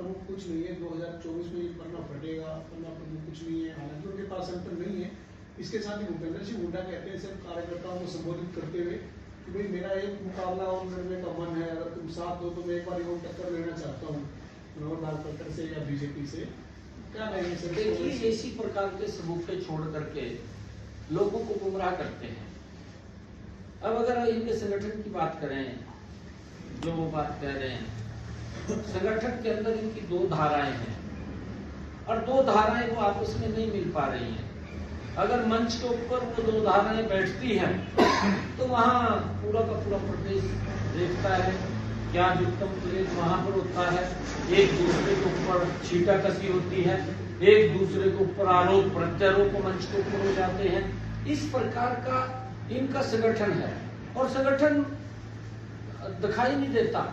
प्रमुख कुछ नहीं है, 2024 में पन्ना फटेगा, पन्ना प्रमुख कुछ नहीं है, हालांकि उनके पास संगठन नहीं है। इसके साथ ही भूपेंद्र सिंह हुड्डा कहते हैं सिर्फ कार्यकर्ताओं को संबोधित करते हुए कि भाई मेरा एक मुकाबला और लड़ने का मन है, अगर तुम साथ हो तो मैं एक बार इनको टक्कर लेना चाहता हूँ मनोहर लाल खट्टर से या बीजेपी से। क्या कहेंगे सर? देखिए, इसी प्रकार के सबूते छोड़ करके लोगों को गुमराह करते हैं। अब अगर इनके संगठन की बात करें, जो वो बात कह रहे हैं, संगठन के अंदर इनकी दो धाराएं हैं और दो धाराएं वो आपस में नहीं मिल पा रही हैं। अगर मंच के ऊपर वो दो धाराएं बैठती हैं तो वहाँ पूरा का पूरा प्रदेश देखता है, क्या उत्तम प्रेम वहां पर होता है, एक दूसरे के ऊपर छींटाकसी होती है, एक दूसरे के ऊपर आरोप प्रत्यारोप मंच के ऊपर हो जाते हैं। इस प्रकार का इनका संगठन है और संगठन दिखाई नहीं देता।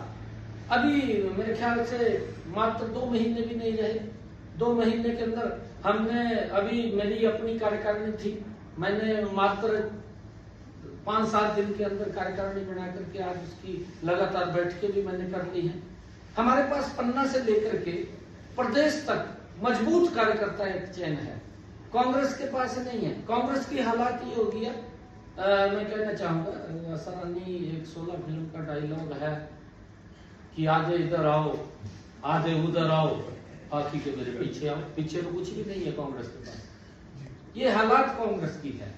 अभी मेरे ख्याल से मात्र 2 महीने भी नहीं रहे, 2 महीने के अंदर हमने, अभी मेरी अपनी कार्यकारिणी थी, मैंने मात्र 5-7 दिन के अंदर कार्यकारिणी बना करके आज उसकी लगातार बैठकें भी मैंने कर ली हैं। हमारे पास पन्ना से लेकर के प्रदेश तक मजबूत कार्यकर्ता एक चयन है, कांग्रेस के पास नहीं है। कांग्रेस की हालात ये हो गया, मैं कहना चाहूंगा, असरानी 116 फिल्म का डायलॉग है कि आधे इधर आओ आधे उधर आओ, बाकी के मेरे पीछे आओ। पीछे तो कुछ भी नहीं है कांग्रेस के पास। ये हालात कांग्रेस की है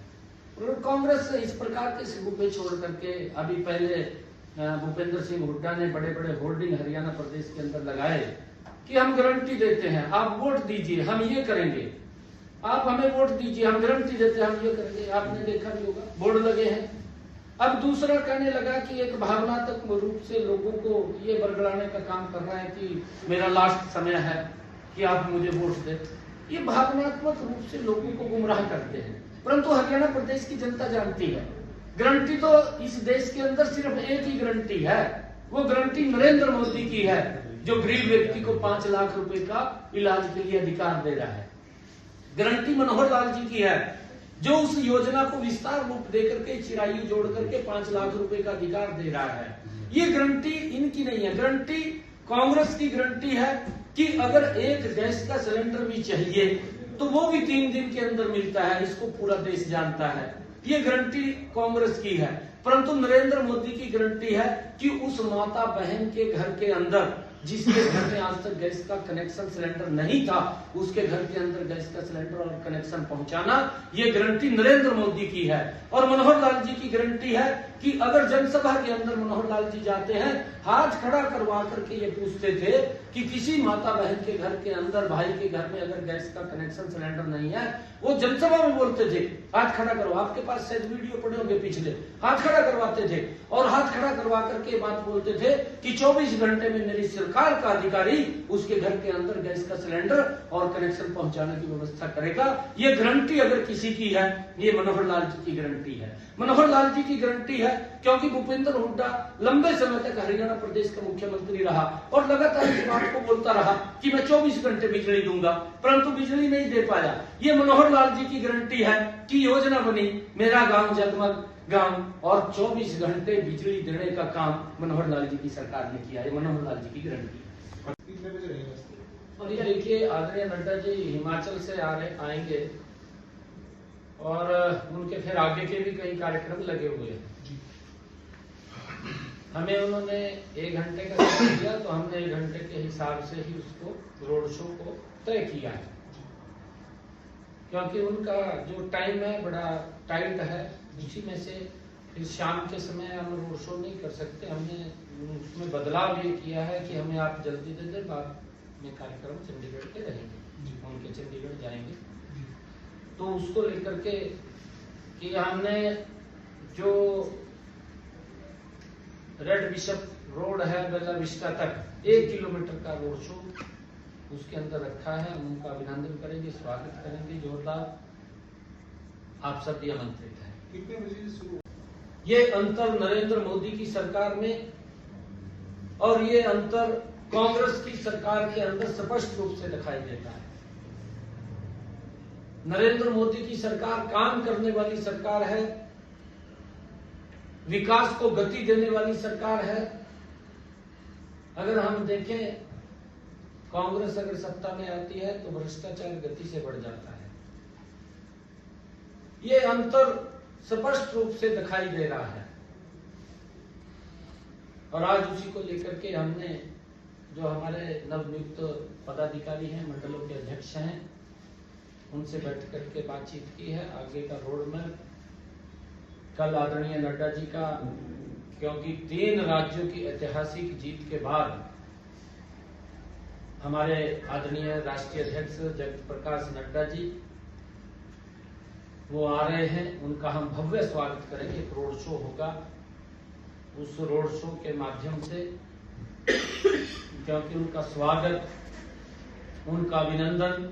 और कांग्रेस इस प्रकार के सबूते छोड़ करके, अभी पहले भूपेंद्र सिंह हुड्डा ने बड़े बड़े होर्डिंग हरियाणा प्रदेश के अंदर लगाए कि हम गारंटी देते हैं, आप वोट दीजिए हम ये करेंगे, आप हमें वोट दीजिए हम गारंटी देते हैं हम ये करेंगे। आपने देखा भी होगा बोर्ड लगे हैं। अब दूसरा कहने लगा कि एक भावनात्मक रूप से लोगों को ये बरगलाने का काम कर रहा है कि मेरा लास्ट समय है कि आप मुझे वोट दें। ये भावनात्मक रूप से लोगों को गुमराह करते हैं, परंतु हरियाणा प्रदेश की जनता जानती है गारंटी तो इस देश के अंदर सिर्फ एक ही गारंटी है, वो गारंटी नरेंद्र मोदी की है, जो गरीब व्यक्ति को 5 लाख रुपए का इलाज के लिए अधिकार दे रहा है। गारंटी मनोहर लाल जी की है, जो उस योजना को विस्तार रूप देकर के चिरायु जोड़ करके 5 लाख रुपए का अधिकार दे रहा है। ये गारंटी इनकी नहीं है, गारंटी कांग्रेस की गारंटी है कि अगर एक गैस का सिलेंडर भी चाहिए तो वो भी 3 दिन के अंदर मिलता है। इसको पूरा देश जानता है, ये गारंटी कांग्रेस की है। परंतु नरेंद्र मोदी की गारंटी है कि उस माता बहन के घर के अंदर, जिसके घर में आज तक गैस का कनेक्शन सिलेंडर नहीं था, उसके घर के अंदर गैस का सिलेंडर और कनेक्शन पहुंचाना, ये गारंटी नरेंद्र मोदी की है। और मनोहर लाल जी की गारंटी है कि अगर जनसभा के अंदर मनोहर लाल जी जाते हैं, हाथ खड़ा करवा करके ये पूछते थे कि किसी माता बहन के घर के अंदर, भाई के घर में अगर गैस का कनेक्शन सिलेंडर नहीं है, वो जनसभा में बोलते थे हाथ खड़ा करो। आपके पास शायद वीडियो पड़े होंगे पिछले, हाथ खड़ा करवाते थे और हाथ खड़ा करवा करके बात बोलते थे कि 24 घंटे में मेरी सरकार का अधिकारी उसके घर के अंदर गैस का सिलेंडर और कनेक्शन पहुंचाने की व्यवस्था करेगा। ये गारंटी अगर किसी की है, ये मनोहर लाल जी की गारंटी है। मनोहर लाल जी की गारंटी है क्योंकि भूपेंद्र हुड्डा लंबे समय तक हरियाणा प्रदेश का मुख्यमंत्री रहा और लगातार इस बात को बोलता रहा कि मैं 24 घंटे बिजली दूंगा, परंतु बिजली नहीं दे पाया। ये मनोहर लाल जी की गारंटी है कि योजना बनी मेरा गांव जगमग गांव और 24 घंटे बिजली देने का काम मनोहर लाल जी की सरकार ने किया है। मनोहर लाल जी की गारंटी। और ये देखिए, आदरणीय नड्डा जी हिमाचल से आएंगे और उनके फिर आगे के भी कई कार्यक्रम लगे हुए हैं। हमें उन्होंने 1 घंटे का समय दिया तो हमने 1 घंटे के हिसाब से ही उसको रोड शो को तय किया है, क्योंकि उनका जो टाइम है बड़ा टाइट है। उसी में से फिर शाम के समय हम रोड शो नहीं कर सकते। हमने उसमें बदलाव ये किया है कि हमें आप जल्दी दे दें, बाद में कार्यक्रम चंडीगढ़ के रहेंगे, उनके चंडीगढ़ जाएंगे। तो उसको लेकर के कि हमने जो रेड बिशप रोड है बेला विस्टा तक 1 किलोमीटर का रोड शो उसके अंदर रखा है। हम उनका अभिनंदन करेंगे, स्वागत करेंगे जोरदार। आप सब आमंत्रित हैं। कितने बजे से शुरू? ये अंतर नरेंद्र मोदी की सरकार में और ये अंतर कांग्रेस की सरकार के अंदर स्पष्ट रूप से दिखाई देता है। नरेंद्र मोदी की सरकार काम करने वाली सरकार है, विकास को गति देने वाली सरकार है। अगर हम देखें कांग्रेस अगर सत्ता में आती है तो भ्रष्टाचार गति से बढ़ जाता है। ये अंतर स्पष्ट रूप से दिखाई दे रहा है और आज उसी को लेकर के हमने जो हमारे नवनियुक्त पदाधिकारी हैं, मंडलों के अध्यक्ष हैं, उनसे बैठ करके बातचीत की है। आगे का रोड मैप कल आदरणीय नड्डा जी का, क्योंकि 3 राज्यों की ऐतिहासिक जीत के बाद हमारे आदरणीय राष्ट्रीय अध्यक्ष जगत प्रकाश नड्डा जी वो आ रहे हैं, उनका हम भव्य स्वागत करेंगे। एक रोड शो होगा, उस रोड शो के माध्यम से, क्योंकि उनका स्वागत, उनका अभिनंदन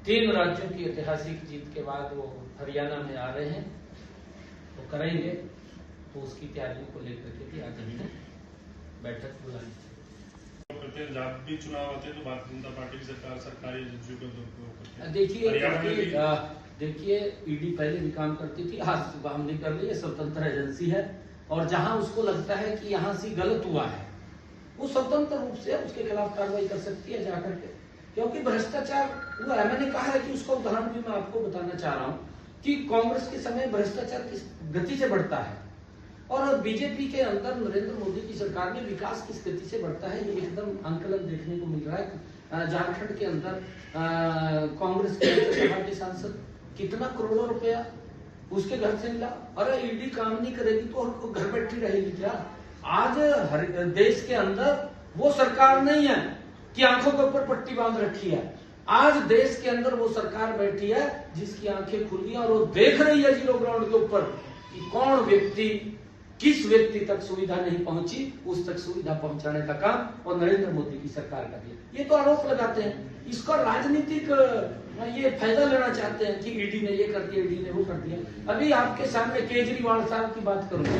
3 राज्यों की ऐतिहासिक जीत के बाद वो हरियाणा में आ रहे हैं, वो करेंगे। तो उसकी तैयारियों को लेकर के भी आज हमने बैठक बुलाई। जब भी चुनाव आते हैं तो भारतीय जनता पार्टी की सरकार सरकारी एजेंसियों के करती है। देखिए ईडी पहले भी काम करती थी, आज सुबह हम नहीं कर रही है, स्वतंत्र एजेंसी है और जहां उसको लगता है कि यहाँ से गलत हुआ है वो स्वतंत्र रूप से उसके खिलाफ कार्रवाई कर सकती है जाकर के, क्योंकि भ्रष्टाचार हुआ है। मैंने कहा है कि उसका उदाहरण भी मैं आपको बताना चाह रहा हूँ कि कांग्रेस के समय भ्रष्टाचार किस गति से बढ़ता है और बीजेपी के अंदर नरेंद्र मोदी की सरकार में विकास किस गति से बढ़ता है, ये एकदम आंकलन देखने को मिल रहा है। झारखंड के अंदर कांग्रेस के सभा के सांसद कितना करोड़ों रुपया उसके घर से मिला। अरे ईडी काम नहीं करेगी तो घर बैठी रहेगी क्या? आज हर देश के अंदर वो सरकार नहीं है कि आंखों के ऊपर पट्टी बांध रखी है। आज देश के अंदर वो सरकार बैठी है जिसकी आंखें खुली और वो देख रही है जीरो ग्राउंड के ऊपर कि कौन व्यक्ति किस व्यक्ति तक सुविधा नहीं पहुंची, उस तक सुविधा पहुंचाने का काम और नरेंद्र मोदी की सरकार का दिया। ये तो आरोप लगाते हैं, इसका राजनीतिक ये फायदा लेना चाहते हैं कि ईडी ने ये कर दिया, ईडी ने वो कर दिया। अभी आपके सामने केजरीवाल साहब की बात करूंगी,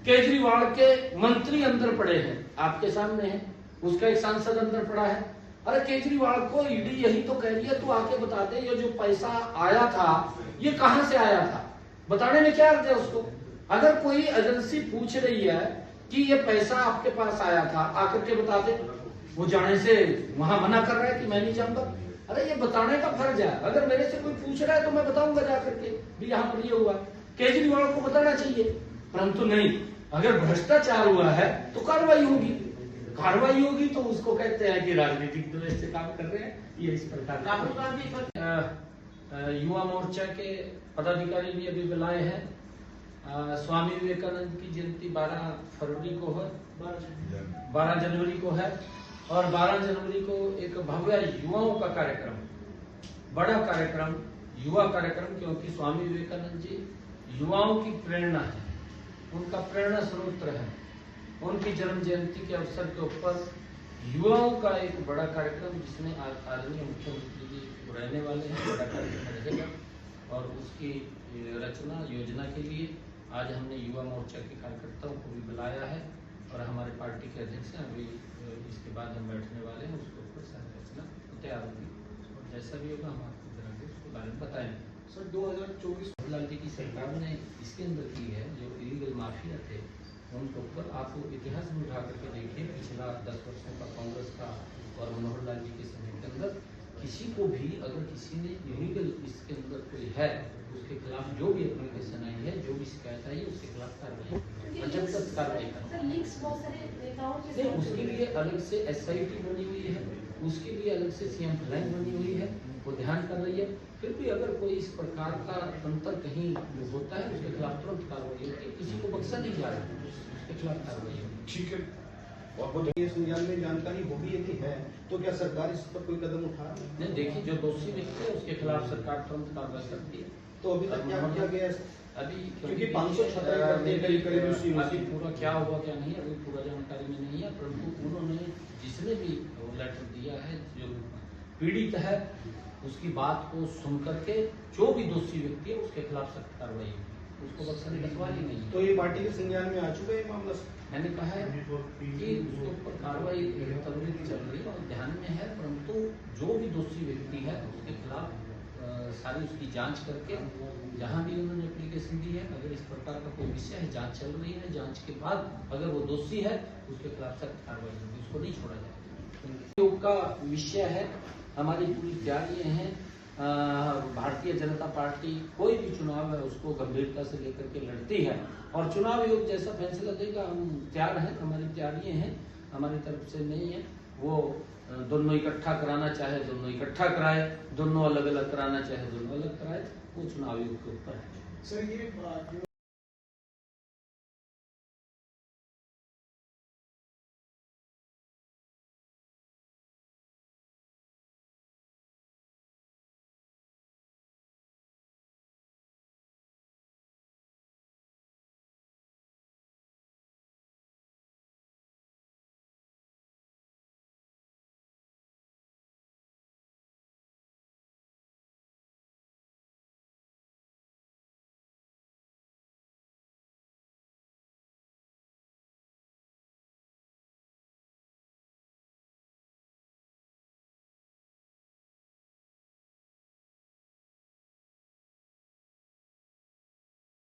केजरीवाल के मंत्री अंदर पड़े हैं, आपके सामने है, उसका एक सांसद अंदर पड़ा है। अरे केजरीवाल को ईडी यही तो कह रही है तू आके बता दे ये जो पैसा आया था ये कहां से आया था, बताने में क्या अर्थ है उसको। अगर कोई एजेंसी पूछ रही है कि ये पैसा आपके पास आया था, आकर के बता दे, वो जाने से वहां मना कर रहा है कि मैं नहीं जाऊंगा। अरे ये बताने का फर्ज है, अगर मेरे से कोई पूछ रहा है तो मैं बताऊंगा जाकर के भी यहाँ पर ये हुआ। केजरीवाल को बताना चाहिए, परंतु नहीं। अगर भ्रष्टाचार हुआ है तो कार्रवाई होगी, कार्रवाई होगी तो उसको कहते हैं कि राजनीतिक द्वेष से काम कर रहे हैं। ये इस प्रकार राहुल गांधी पर युवा मोर्चा के पदाधिकारी भी अभी बुलाए हैं। स्वामी विवेकानंद की जयंती 12 फरवरी को है, 12 जनवरी को है और 12 जनवरी को एक भव्य युवाओं का कार्यक्रम, बड़ा कार्यक्रम, युवा कार्यक्रम, क्योंकि स्वामी विवेकानंद जी युवाओं की प्रेरणा है, उनका प्रेरणा स्रोत है। उनकी जन्म जयंती के अवसर के ऊपर युवाओं का एक बड़ा कार्यक्रम जिसमें आदरणीय मुख्यमंत्री जी रहने वाले हैं, बड़ा कार्यक्रम रहेगा और उसकी रचना योजना के लिए आज हमने युवा मोर्चा के कार्यकर्ताओं को भी बुलाया है और हमारे पार्टी के अध्यक्ष हैं। अभी इसके बाद हम बैठने वाले हैं, उसके ऊपर संरचना तैयार होगी और जैसा भी होगा हम आपको जरा उसके बारे में बताएंगे। सर 2024 लाल जी की सरकार ने इसके अंदर की है, जो इलीगल माफिया थे उनके ऊपर आप इतिहास में उठा करके देखिए, पिछला 10 वर्षों का कांग्रेस का और मनोहर लाल जी के समय के अंदर किसी को भी अगर किसी ने इलीगल इसके अंदर कोई है उसके खिलाफ जो भी एप्लीकेशन आई है, जो भी शिकायत आई है उसके खिलाफ कार्रवाई और जब तक कार्रवाई करें उसके लिए अलग से SIT बनी हुई है, उसके लिए अलग से CM लाइन बनी हुई है, वो ध्यान कर रही है। फिर भी अगर कोई इस प्रकार का अंतर कहीं होता है उसके खिलाफ तुरंत कार्रवाई होती है, किसी को बख्शा नहीं जा रहा है, उसके खिलाफ कार्रवाई होगी। ठीक है, ये संज्ञान में जानकारी होगी यदि है तो क्या सरकार इस पर कोई कदम उठा रही है? नहीं, देखिए जो दोषी व्यक्ति है उसके खिलाफ सरकार तुरंत कार्रवाई करती है। तो अभी तक क्या किया गया? अभी क्योंकि 500 करीब अभी पूरा क्या हुआ क्या नहीं अभी पूरा जानकारी में नहीं है, परंतु उन्होंने जिसने भी लेटर दिया है जो पीड़ित है उसकी बात को सुन करके जो भी दोषी व्यक्ति है उसके खिलाफ सख्त कार्रवाई होगी, उसको बख्शने का सवाल ही नहीं। तो ये पार्टी के संज्ञान में आ चुका है मामला? मैंने कहा है कि उसके ऊपर कार्रवाई त्वरित चल रही है और ध्यान में है, परंतु जो भी दोषी व्यक्ति है उसके खिलाफ सारी उसकी जांच करके जहां भी उन्होंने एप्लीकेशन दी है, अगर इस प्रकार का कोई विषय है, जांच चल रही है, जांच के बाद अगर वो दोषी है उसके खिलाफ सख्त कार्रवाई होगी, उसको नहीं छोड़ा जाएगा। योग का विषय है, हमारी पूरी तैयारियां हैं। भारतीय जनता पार्टी कोई भी चुनाव है उसको गंभीरता से लेकर के लड़ती है और चुनाव आयोग जैसा फैसला देगा हम तैयार हैं, हमारी तैयारियां हैं, हमारी तरफ से नहीं है। वो दोनों इकट्ठा कराना चाहे दोनों इकट्ठा कराए, दोनों अलग अलग कराना चाहे दोनों अलग कराए, वो चुनाव आयोग के ऊपर है। सर ये जो